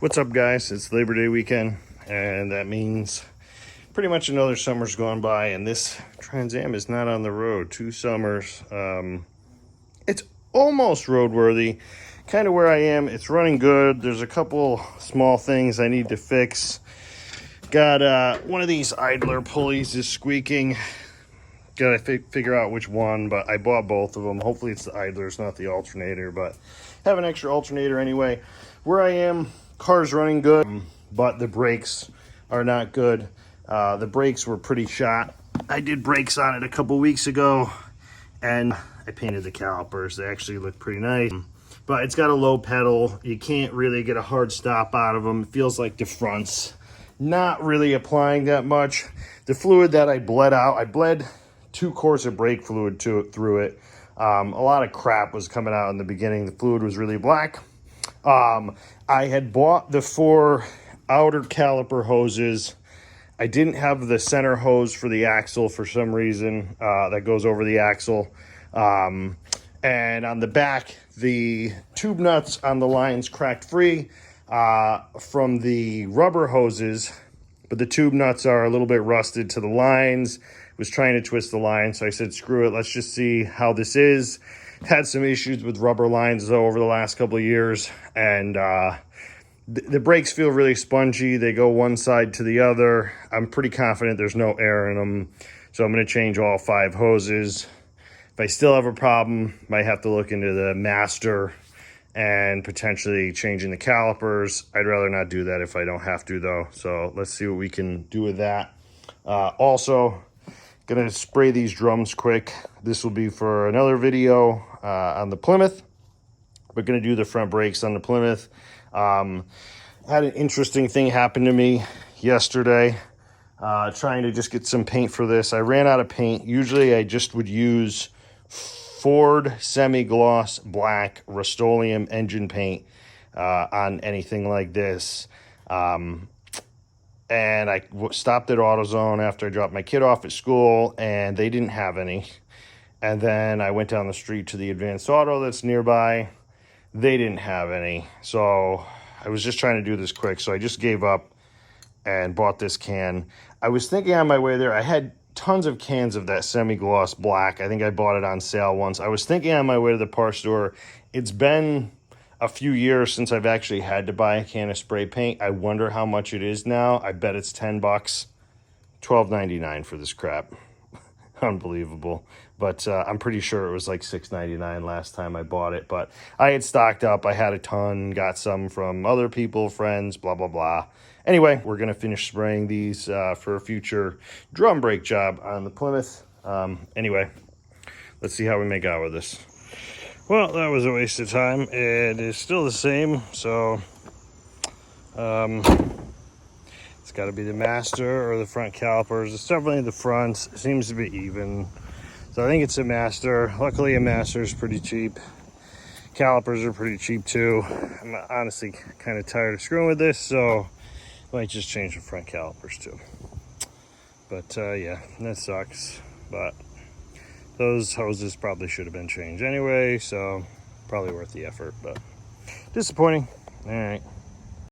What's up, guys? It's Labor Day weekend, and that means pretty much another summer's gone by, and this Trans Am is not on the road. 2 summers. It's almost roadworthy. Kind of where I am. It's running good. There's a couple small things I need to fix. Got one of these idler pulleys is squeaking. Gotta figure out which one, but I bought both of them. Hopefully it's the idlers, not the alternator, but have an extra alternator anyway. Where I am, car's running good, but the brakes are not good. The brakes were pretty shot. I did brakes on it a couple weeks ago, and I painted the calipers. They actually look pretty nice, but it's got a low pedal. You can't really get a hard stop out of them. It feels like the front's not really applying that much. The fluid that I bled out, I bled 2 quarts of brake fluid through it. A lot of crap was coming out in the beginning. The fluid was really black. I had bought the 4 outer caliper hoses. I didn't have the center hose for the axle for some reason that goes over the axle. And on the back, the tube nuts on the lines cracked free from the rubber hoses, but the tube nuts are a little bit rusted to the lines. Was trying to twist the line, so I said, screw it, let's just see how this is. Had some issues with rubber lines, though, over the last couple of years, and the brakes feel really spongy. They go one side to the other. I'm pretty confident there's no air in them, so I'm going to change all 5 hoses. If I still have a problem, might have to look into the master and potentially changing the calipers. I'd rather not do that if I don't have to, though, so let's see what we can do with that. Also, gonna spray these drums quick. This will be for another video on the Plymouth. We're gonna do the front brakes on the Plymouth. Had an interesting thing happen to me yesterday, trying to just get some paint for this. I ran out of paint. Usually I just would use Ford semi-gloss black Rust-Oleum engine paint on anything like this. And I stopped at AutoZone after I dropped my kid off at school, and they didn't have any. And then I went down the street to the Advanced Auto that's nearby. They didn't have any. So I was just trying to do this quick, so I just gave up and bought this can. I was thinking on my way there, I had tons of cans of that semi-gloss black. I think I bought it on sale once. I was thinking on my way to the parts store, it's been a few years since I've actually had to buy a can of spray paint. I wonder how much it is now. I bet it's $10. $12.99 for this crap. Unbelievable. But I'm pretty sure it was like $6.99 last time I bought it. But I had stocked up. I had a ton, got some from other people, friends, blah, blah, blah. Anyway, we're going to finish spraying these for a future drum brake job on the Plymouth. Anyway, let's see how we make out with this. Well, that was a waste of time. It is still the same, so it's got to be the master or the front calipers. It's definitely the front. It seems to be even. So I think it's a master. Luckily, a master is pretty cheap. Calipers are pretty cheap too. I'm honestly kind of tired of screwing with this, so I might just change the front calipers too. But yeah, that sucks. But those hoses probably should have been changed anyway, so probably worth the effort, but disappointing. All right.